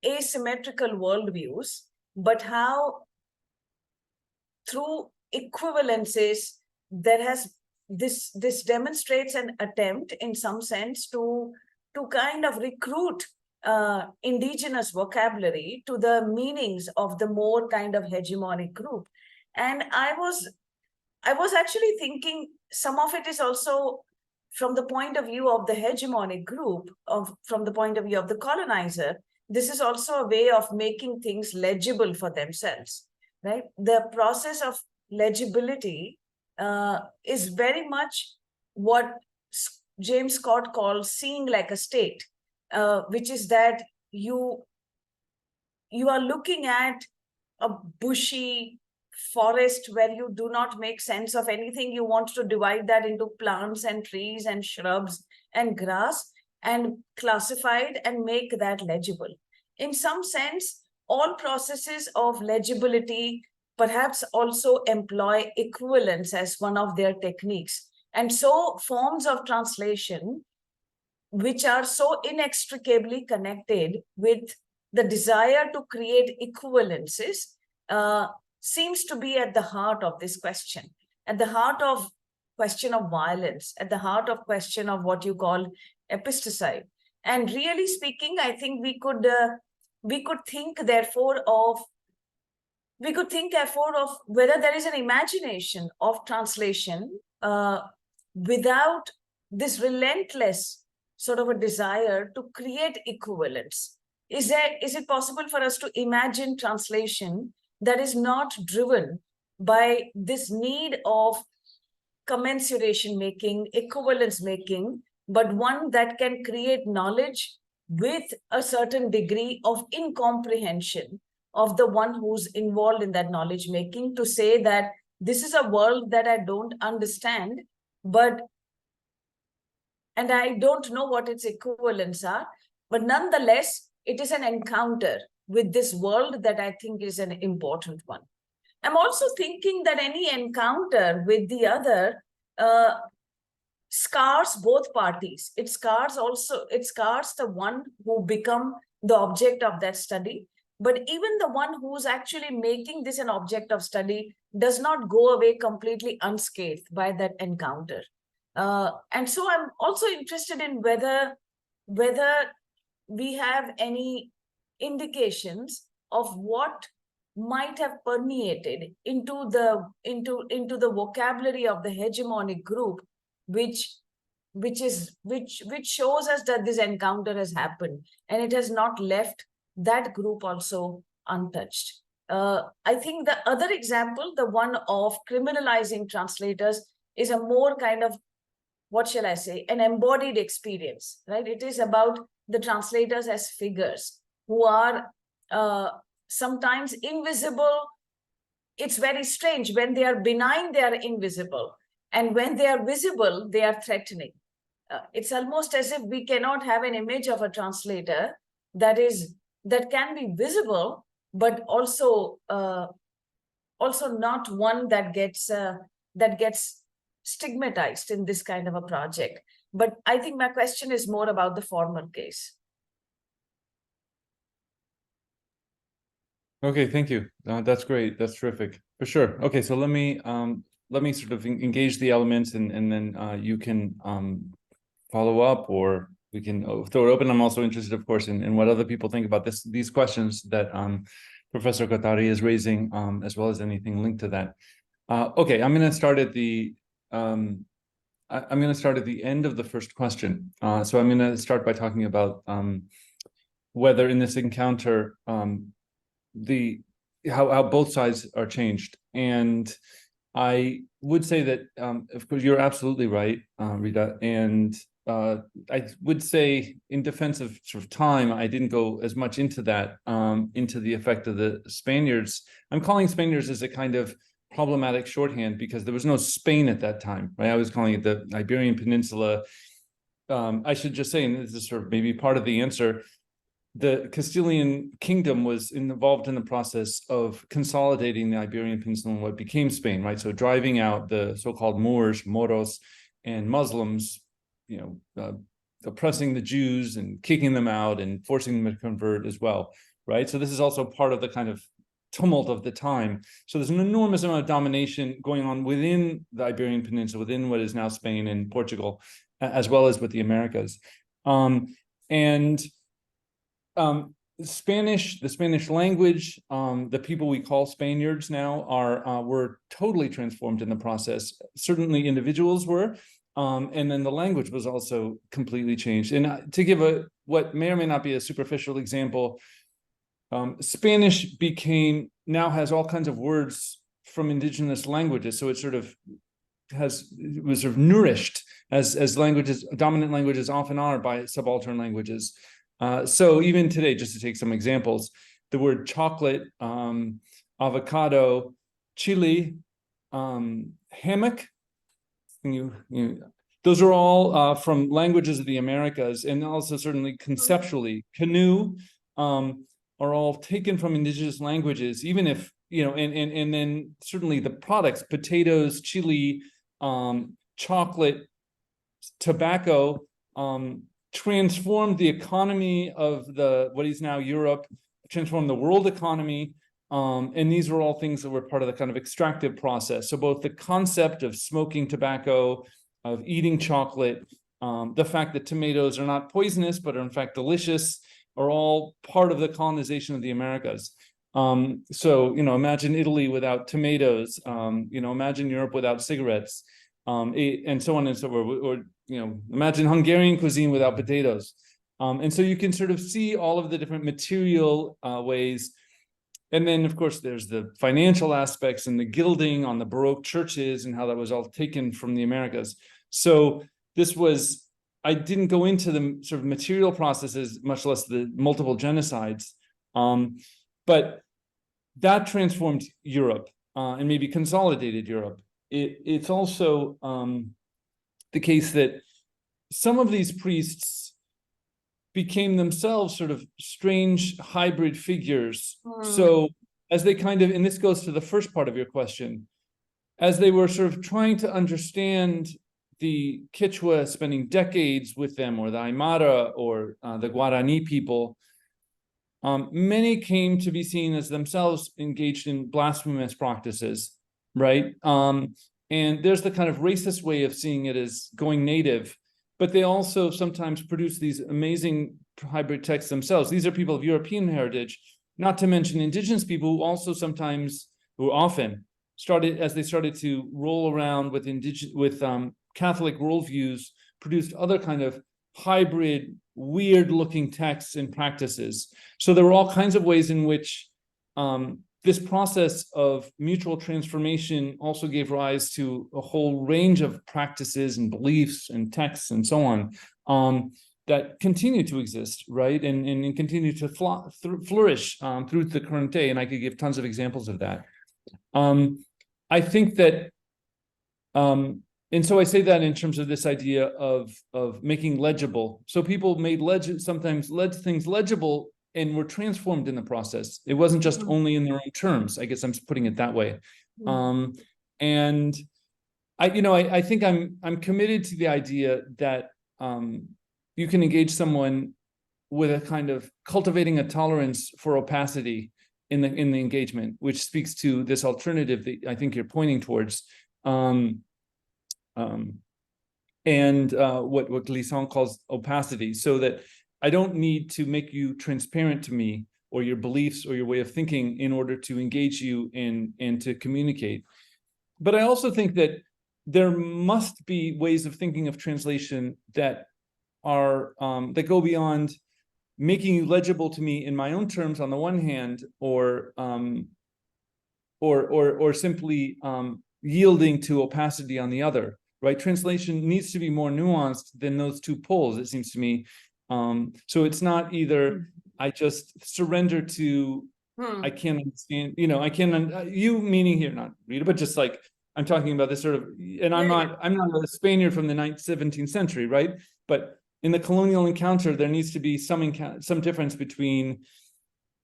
asymmetrical worldviews, but how through equivalences there has this demonstrates an attempt in some sense to kind of recruit indigenous vocabulary to the meanings of the more kind of hegemonic group. And I was actually thinking some of it is also from the point of view of the hegemonic group, from the point of view of the colonizer. This is also a way of making things legible for themselves, right? The process of legibility is very much what James Scott calls seeing like a state, which is that you are looking at a bushy forest where you do not make sense of anything. You want to divide that into plants and trees and shrubs and grass and classify it and make that legible. In some sense, all processes of legibility perhaps also employ equivalence as one of their techniques. And so forms of translation, which are so inextricably connected with the desire to create equivalences, seems to be at the heart of this question, at the heart of question of violence, at the heart of question of what you call epistemicide. And really speaking, I think we could think therefore of whether there is an imagination of translation without this relentless sort of a desire to create equivalence. Is it possible for us to imagine translation that is not driven by this need of commensuration making, equivalence making, but one that can create knowledge with a certain degree of incomprehension of the one who's involved in that knowledge making, to say that this is a world that I don't understand, and I don't know what its equivalents are, but nonetheless, it is an encounter with this world that I think is an important one. I'm also thinking that any encounter with the other scars both parties. It scars the one who become the object of that study, but even the one who's actually making this an object of study does not go away completely unscathed by that encounter. And so I'm also interested in whether we have any indications of what might have permeated into the vocabulary of the hegemonic group, which shows us that this encounter has happened and it has not left that group also untouched. I think the other example, the one of criminalizing translators, is a more kind of, what shall I say, an embodied experience, right? It is about the translators as figures who are sometimes invisible. It's very strange. When they are benign, they are invisible. And when they are visible, they are threatening. It's almost as if we cannot have an image of a translator that can be visible, but also not one that gets stigmatized in this kind of a project. But I think my question is more about the former case. Okay, thank you. That's great. That's terrific. For sure. Okay, so let me sort of engage the elements, and then you can follow up, or we can throw it open. I'm also interested, of course, in what other people think about these questions that Professor Kothari is raising, as well as anything linked to that. Okay, I'm going to start at the end of the first question. So I'm going to start by talking about whether in this encounter how both sides are changed. And I would say that, of course, you're absolutely right, Rita. And I would say, in defense of sort of time, I didn't go as much into that, into the effect of the Spaniards. I'm calling Spaniards as a kind of problematic shorthand because there was no Spain at that time, right? I was calling it the Iberian Peninsula. I should just say, and this is sort of maybe part of the answer, the Castilian kingdom was involved in the process of consolidating the Iberian Peninsula in what became Spain, right? So driving out the so-called Moros, and Muslims, oppressing the Jews and kicking them out and forcing them to convert as well, right? So this is also part of the kind of tumult of the time. So there's an enormous amount of domination going on within the Iberian Peninsula, within what is now Spain and Portugal, as well as with the Americas. The Spanish language, the people we call Spaniards now were totally transformed in the process. Certainly individuals were, and then the language was also completely changed. And to give what may or may not be a superficial example, Spanish now has all kinds of words from indigenous languages. So it was sort of nourished as languages, dominant languages often are, by subaltern languages. So even today, just to take some examples, the word chocolate, avocado, chili, hammock, those are all from languages of the Americas, and also certainly conceptually, canoe, are all taken from indigenous languages, even if, and then certainly the products, potatoes, chili, chocolate, tobacco, transformed the economy of what is now Europe, transformed the world economy. And these were all things that were part of the kind of extractive process. So both the concept of smoking tobacco, of eating chocolate, the fact that tomatoes are not poisonous, but are in fact delicious, are all part of the colonization of the Americas. So, imagine Italy without tomatoes, imagine Europe without cigarettes, and so on and so forth, or imagine Hungarian cuisine without potatoes. And so you can sort of see all of the different material ways. And then, of course, there's the financial aspects and the gilding on the Baroque churches and how that was all taken from the Americas. So I didn't go into the sort of material processes, much less the multiple genocides. But that transformed Europe and maybe consolidated Europe. It's also the case that some of these priests became themselves sort of strange hybrid figures. So as they and this goes to the first part of your question, as they were sort of trying to understand the Quechua, spending decades with them, or the Aymara, or the Guarani people, many came to be seen as themselves engaged in blasphemous practices, right? And there's the kind of racist way of seeing it as going native, but they also sometimes produce these amazing hybrid texts themselves. These are people of European heritage, not to mention indigenous people who also sometimes, who often started, as they started to roll around with Catholic worldviews, produced other kind of hybrid, weird-looking texts and practices. So there were all kinds of ways in which this process of mutual transformation also gave rise to a whole range of practices and beliefs and texts and so on that continue to exist, right? And continue to flourish through the current day. And I could give tons of examples of that. I think that, and so I say that in terms of this idea of making legible. So people made sometimes things legible and were transformed in the process. It wasn't just only in their own terms. I guess I'm putting it that way. And I think I'm committed to the idea that you can engage someone with a kind of cultivating a tolerance for opacity in the engagement, which speaks to this alternative that I think you're pointing towards. And what Glissant calls opacity, so that I don't need to make you transparent to me or your beliefs or your way of thinking in order to engage you and to communicate. But I also think that there must be ways of thinking of translation that are that go beyond making you legible to me in my own terms on the one hand, or simply yielding to opacity on the other. Right? Translation needs to be more nuanced than those two poles, it seems to me. So it's not either I just surrender to I can't understand, I can't, you meaning here, not Rita, but just like I'm talking about this sort of, and I'm not a Spaniard from the 17th century, right? But in the colonial encounter, there needs to be some difference between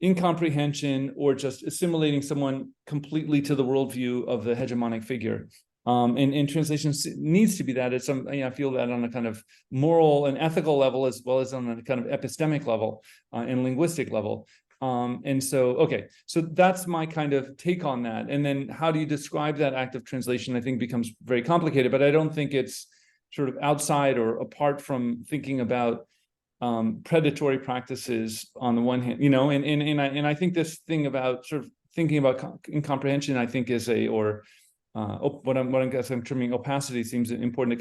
incomprehension or just assimilating someone completely to the worldview of the hegemonic figure. And translation needs to be that. It's I feel that on a kind of moral and ethical level, as well as on a kind of epistemic level and linguistic level. And so that's my kind of take on that. And then how do you describe that act of translation, I think becomes very complicated, but I don't think it's sort of outside or apart from thinking about predatory practices on the one hand, and I think this thing about sort of thinking about incomprehension, I think is what I'm terming opacity seems important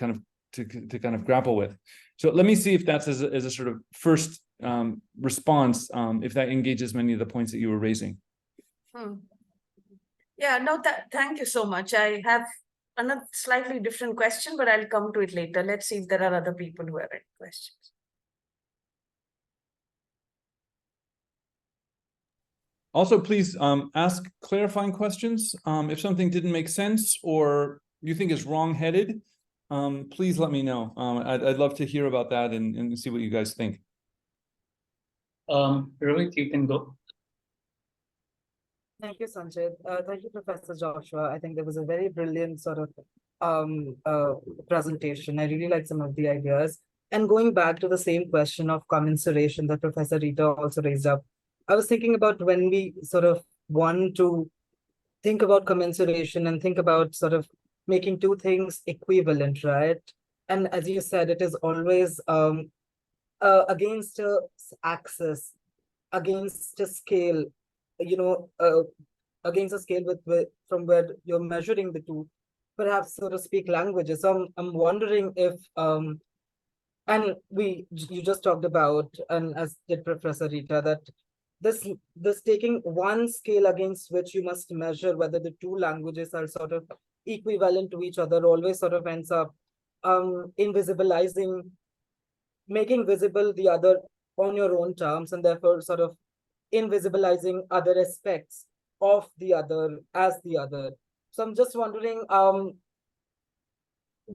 to kind of grapple with. So let me see if that's as a sort of first response, if that engages many of the points that you were raising. Yeah, no, thank you so much. I have another slightly different question, but I'll come to it later. Let's see if there are other people who have any questions. Also, please ask clarifying questions. If something didn't make sense or you think is wrong-headed, please let me know. I'd love to hear about that and see what you guys think. Rohit, you can go. Thank you, Sanjay. Thank you, Professor Joshua. I think there was a very brilliant sort of presentation. I really like some of the ideas. And going back to the same question of commensuration that Professor Rita also raised up, I was thinking about when we sort of want to think about commensuration and think about sort of making two things equivalent, right? And as you said, it is always against a axis, against a scale, against a scale from where you're measuring the two, perhaps, so to speak, languages. So I'm wondering if, and you just talked about, and as did Professor Rita, that this taking one scale against which you must measure whether the two languages are sort of equivalent to each other always sort of ends up invisibilizing, making visible the other on your own terms, and therefore sort of invisibilizing other aspects of the other as the other. So I'm just wondering,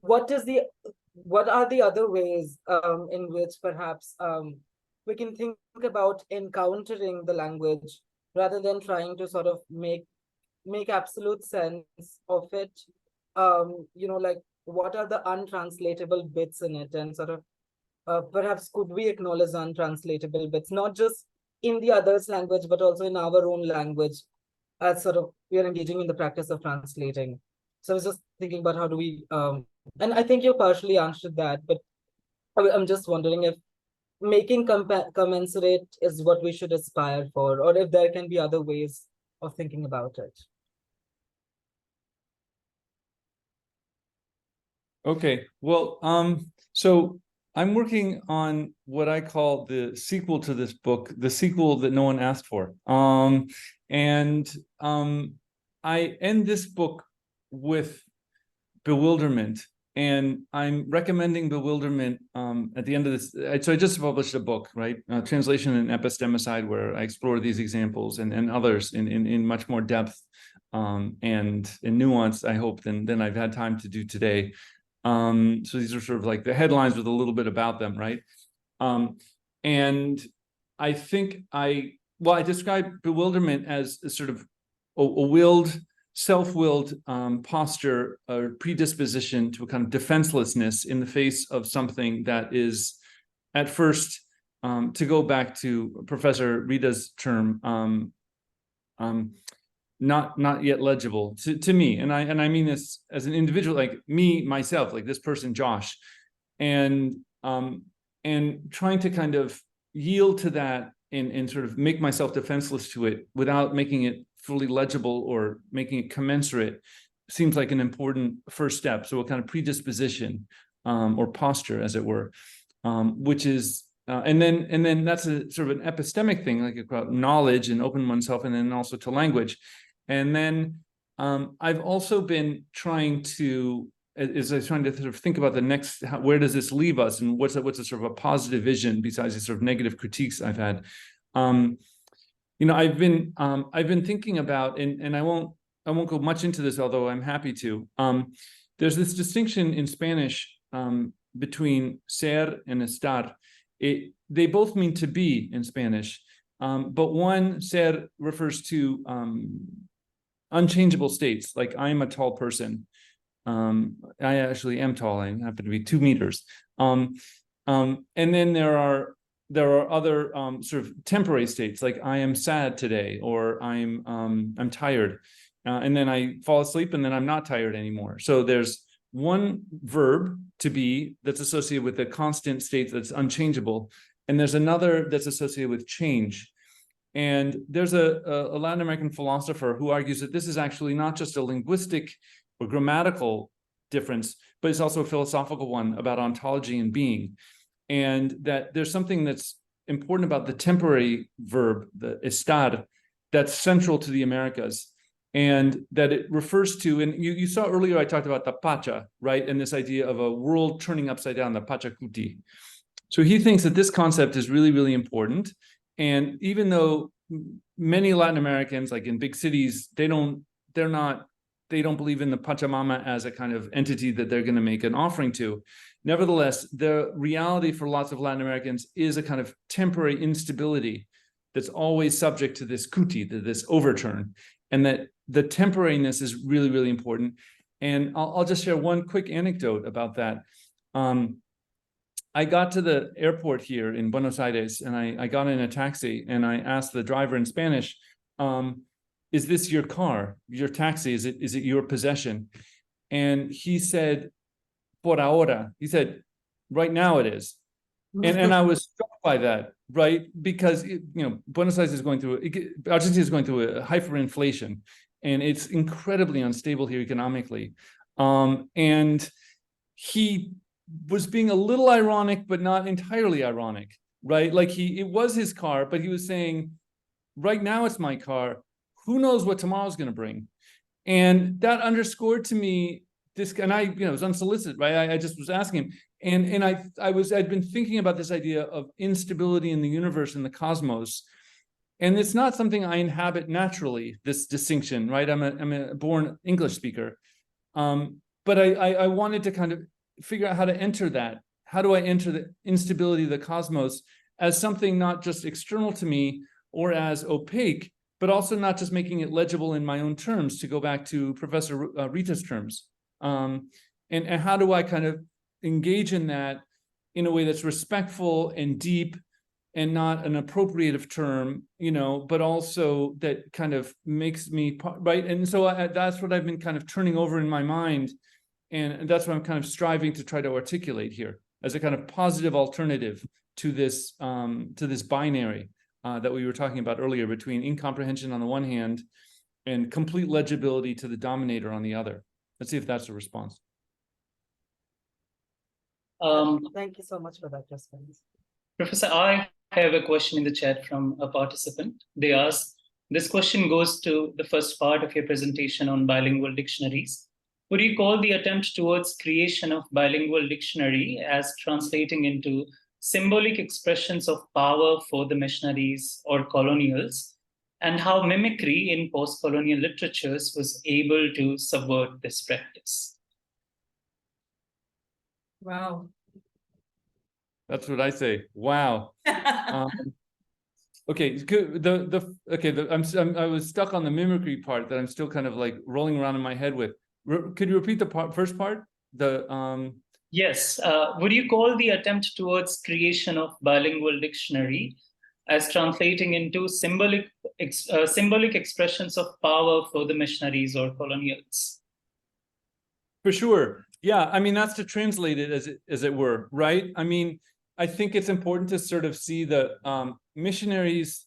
what are the other ways in which perhaps we can think about encountering the language rather than trying to sort of make absolute sense of it? Like, what are the untranslatable bits in it, and sort of perhaps could we acknowledge untranslatable bits, not just in the other's language, but also in our own language, as sort of we are engaging in the practice of translating. So I was just thinking about how do we, and I think you partially answered that, but I'm just wondering if making commensurate is what we should aspire for, or if there can be other ways of thinking about it. Okay, well, so I'm working on what I call the sequel to this book, the sequel that no one asked for. I end this book with bewilderment, and I'm recommending bewilderment at the end of this. So I just published a book, right? Translation and Epistemicide, where I explore these examples and others in much more depth and in nuance, I hope, than I've had time to do today. So these are sort of like the headlines with a little bit about them, right? And I think I describe bewilderment as a sort of a willed, self-willed posture or predisposition to a kind of defenselessness in the face of something that is, at first, to go back to Professor Rita's term, not yet legible to me, and I mean this as an individual, like me, myself, like this person, Josh, and trying to kind of yield to that and sort of make myself defenseless to it without making it fully legible or making it commensurate seems like an important first step. So a kind of predisposition or posture, as it were, which is and then that's a sort of an epistemic thing, like about knowledge and open oneself, and then also to language. And then I've also been trying to, as I was trying to sort of think about the next, where does this leave us, and what's a sort of a positive vision besides the sort of negative critiques I've had. I've been thinking about, and I won't go much into this, although I'm happy to. There's this distinction in Spanish between ser and estar. They both mean to be in Spanish, but one, ser, refers to unchangeable states, like I'm a tall person. I actually am tall. I happen to be 2 meters. And then there are other sort of temporary states, like I am sad today, or I'm tired, and then I fall asleep, and then I'm not tired anymore. So there's one verb, to be, that's associated with a constant state that's unchangeable, and there's another that's associated with change. And there's a Latin American philosopher who argues that this is actually not just a linguistic or grammatical difference, but it's also a philosophical one about ontology and being. And that there's something that's important about the temporary verb, the estar, that's central to the Americas. And that it refers to, and you saw earlier I talked about the pacha, right? And this idea of a world turning upside down, the pachacuti. So he thinks that this concept is really, really important. And even though many Latin Americans, like in big cities, they don't believe in the Pachamama as a kind of entity that they're going to make an offering to. Nevertheless, the reality for lots of Latin Americans is a kind of temporary instability that's always subject to this kuti, to this overturn, and that the temporariness is really, really important. And I'll just share one quick anecdote about that. I got to the airport here in Buenos Aires, and I got in a taxi, and I asked the driver in Spanish, is this your car, your taxi? Is it your possession? And he said, por ahora. He said, right now it is. And I was struck by that, right? Because Buenos Aires is going through, Argentina is going through a hyperinflation, and it's incredibly unstable here economically. And he was being a little ironic, but not entirely ironic, right? Like it was his car, but he was saying, right now it's my car. Who knows what tomorrow's going to bring? And that underscored to me this, and I, was unsolicited, right? I just was asking him, and I'd been thinking about this idea of instability in the universe, in the cosmos, and it's not something I inhabit naturally, this distinction, right? I'm a born English speaker, but I wanted to kind of figure out how to enter that. How do I enter the instability of the cosmos as something not just external to me or as opaque, but also not just making it legible in my own terms, to go back to Professor Rita's terms. And how do I kind of engage in that in a way that's respectful and deep and not an appropriative term, but also that kind of makes me, right? And so that's what I've been kind of turning over in my mind. And that's what I'm kind of striving to try to articulate here as a kind of positive alternative to this binary that we were talking about earlier, between incomprehension on the one hand and complete legibility to the dominator on the other. Let's see if that's a response. Thank you so much for that response. Professor, I have a question in the chat from a participant. They ask, this question goes to the first part of your presentation on bilingual dictionaries. Would you call the attempt towards creation of bilingual dictionary as translating into symbolic expressions of power for the missionaries or colonials, and how mimicry in post-colonial literatures was able to subvert this practice? Wow. That's what I say. Wow. Okay, good. I was stuck on the mimicry part that I'm still kind of like rolling around in my head with. Could you repeat the first part? Yes. Would you call the attempt towards creation of bilingual dictionary as translating into symbolic expressions of power for the missionaries or colonials? For sure. Yeah, I mean, that's to translate it as it were, right? I mean, I think it's important to sort of see the missionaries,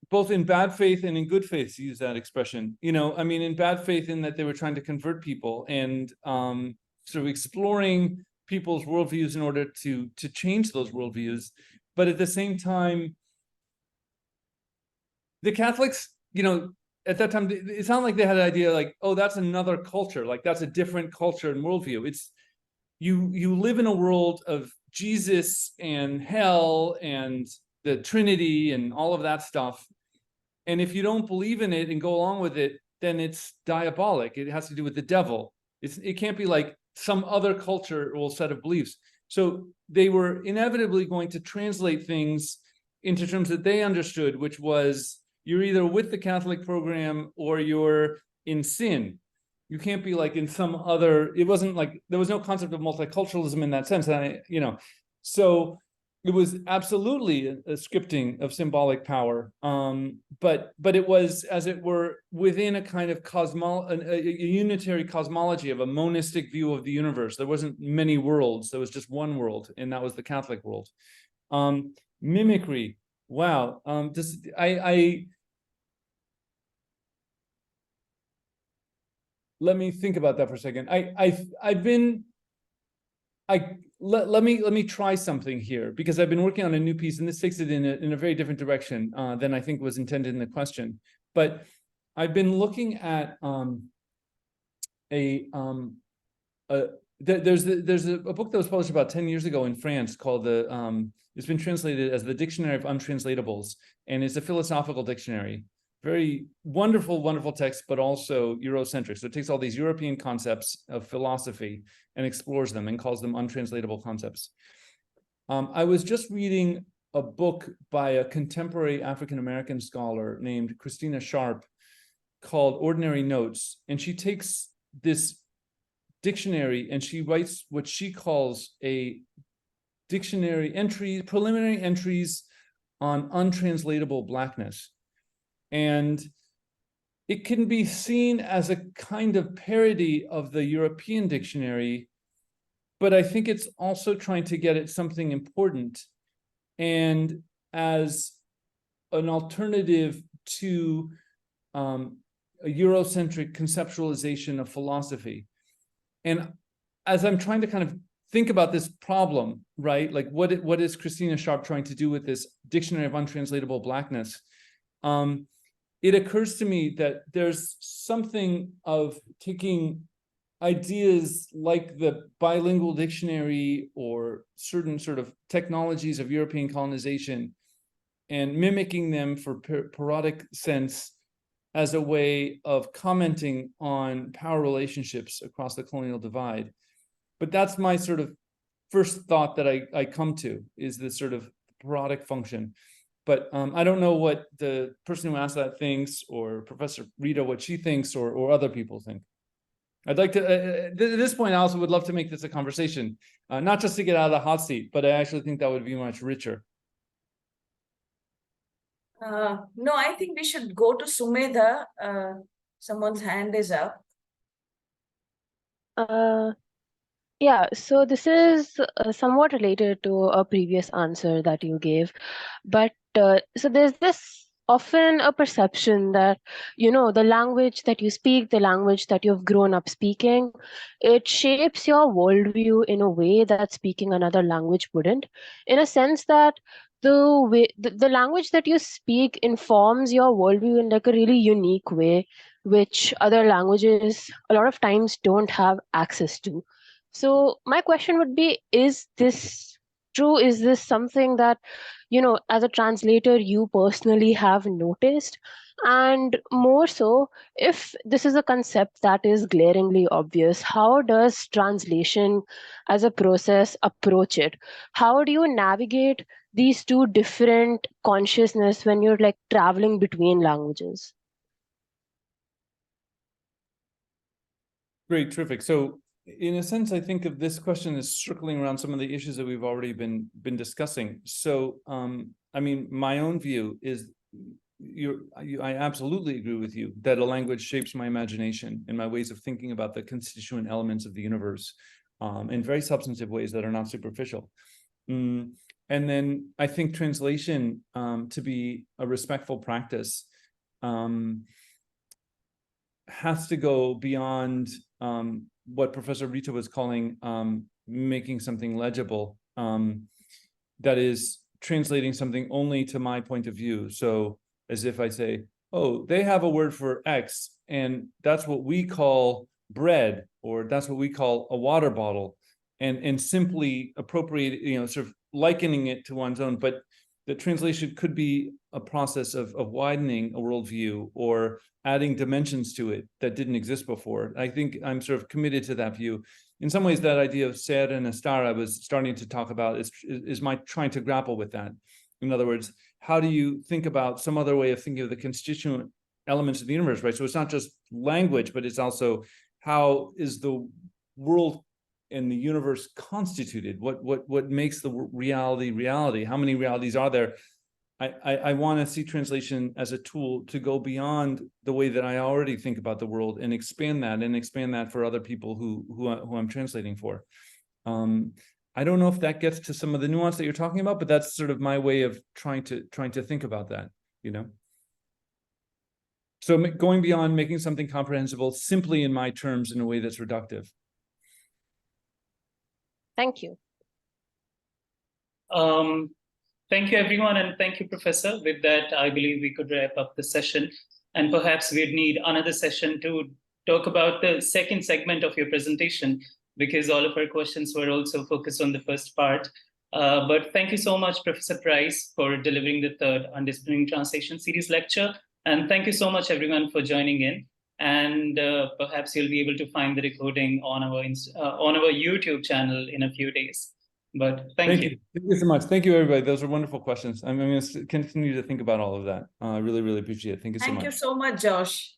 both in bad faith and in good faith, to use that expression. I mean, in bad faith in that they were trying to convert people and sort of exploring people's worldviews in order to change those worldviews. But at the same time, the Catholics, at that time, it sounded like they had an idea like, oh, that's another culture, like that's a different culture and worldview. It's you live in a world of Jesus and hell and the Trinity and all of that stuff. And if you don't believe in it and go along with it, then it's diabolic. It has to do with the devil. It can't be like some other cultural set of beliefs. So they were inevitably going to translate things into terms that they understood, which was you're either with the Catholic program or you're in sin. You can't be like in some other, it wasn't like, there was no concept of multiculturalism in that sense. So it was absolutely a scripting of symbolic power. But it was, as it were, within a kind of a unitary cosmology of a monistic view of the universe. There wasn't many worlds. There was just one world, and that was the Catholic world. Mimicry. Wow. Let me think about that for a second. Let me try something here, because I've been working on a new piece, and this takes it in a very different direction than I think was intended in the question. But I've been looking at there's a book that was published about 10 years ago in France called it's been translated as the Dictionary of Untranslatables, and it's a philosophical dictionary. Very wonderful, wonderful text, but also Eurocentric. So it takes all these European concepts of philosophy and explores them and calls them untranslatable concepts. I was just reading a book by a contemporary African-American scholar named Christina Sharp called Ordinary Notes. And she takes this dictionary and she writes what she calls a dictionary entry, preliminary entries on untranslatable Blackness. And it can be seen as a kind of parody of the European dictionary, but I think it's also trying to get at something important and as an alternative to a Eurocentric conceptualization of philosophy. And as I'm trying to kind of think about this problem, right? Like what is Christina Sharp trying to do with this Dictionary of Untranslatable Blackness? It occurs to me that there's something of taking ideas like the bilingual dictionary or certain sort of technologies of European colonization and mimicking them for parodic sense as a way of commenting on power relationships across the colonial divide. But that's my sort of first thought that I come to, is this sort of parodic function. But I don't know what the person who asked that thinks, or Professor Rita, what she thinks, or other people think. I'd like to, at this point, I also would love to make this a conversation, not just to get out of the hot seat, but I actually think that would be much richer. No, I think we should go to Sumedha. Someone's hand is up. Yeah, so this is somewhat related to a previous answer that you gave, but so there's this often a perception that, you know, the language that you speak, the language that you've grown up speaking, it shapes your worldview in a way that speaking another language wouldn't, in a sense that the language that you speak informs your worldview in like a really unique way, which other languages a lot of times don't have access to. So my question would be, is this true? Is this something that, you know, as a translator, you personally have noticed? And more so, if this is a concept that is glaringly obvious, how does translation as a process approach it? How do you navigate these two different consciousness when you're like traveling between languages? Great, terrific. So in a sense, I think of this question as circling around some of the issues that we've already been discussing. So, I mean, my own view is I absolutely agree with you that a language shapes my imagination and my ways of thinking about the constituent elements of the universe in very substantive ways that are not superficial. And then I think translation to be a respectful practice has to go beyond what Professor Rita was calling making something legible, that is translating something only to my point of view. So as if I say, oh, they have a word for X, and that's what we call bread, or that's what we call a water bottle, and simply appropriate, you know, sort of likening it to one's own. But the translation could be a process of widening a worldview or adding dimensions to it that didn't exist before. I think I'm sort of committed to that view. In some ways, that idea of ser and estar I was starting to talk about is my trying to grapple with that. In other words, how do you think about some other way of thinking of the constituent elements of the universe, right? So it's not just language, but it's also how is the world and the universe constituted? What makes the reality reality? How many realities are there? I want to see translation as a tool to go beyond the way that I already think about the world and expand that for other people who I'm translating for. I don't know if that gets to some of the nuance that you're talking about, but that's sort of my way of trying to think about that, you know. So going beyond making something comprehensible simply in my terms in a way that's reductive. Thank you. Thank you, everyone, and thank you, Professor. With that, I believe we could wrap up the session, and perhaps we'd need another session to talk about the second segment of your presentation, because all of our questions were also focused on the first part. But thank you so much, Professor Price, for delivering the third Undisciplining Translation series lecture. And thank you so much, everyone, for joining in. And perhaps you'll be able to find the recording on our YouTube channel in a few days. But thank you. Thank you so much. Thank you, everybody. Those are wonderful questions. I'm going to continue to think about all of that. I really, really appreciate it. Thank you so much. Thank you so much, Josh.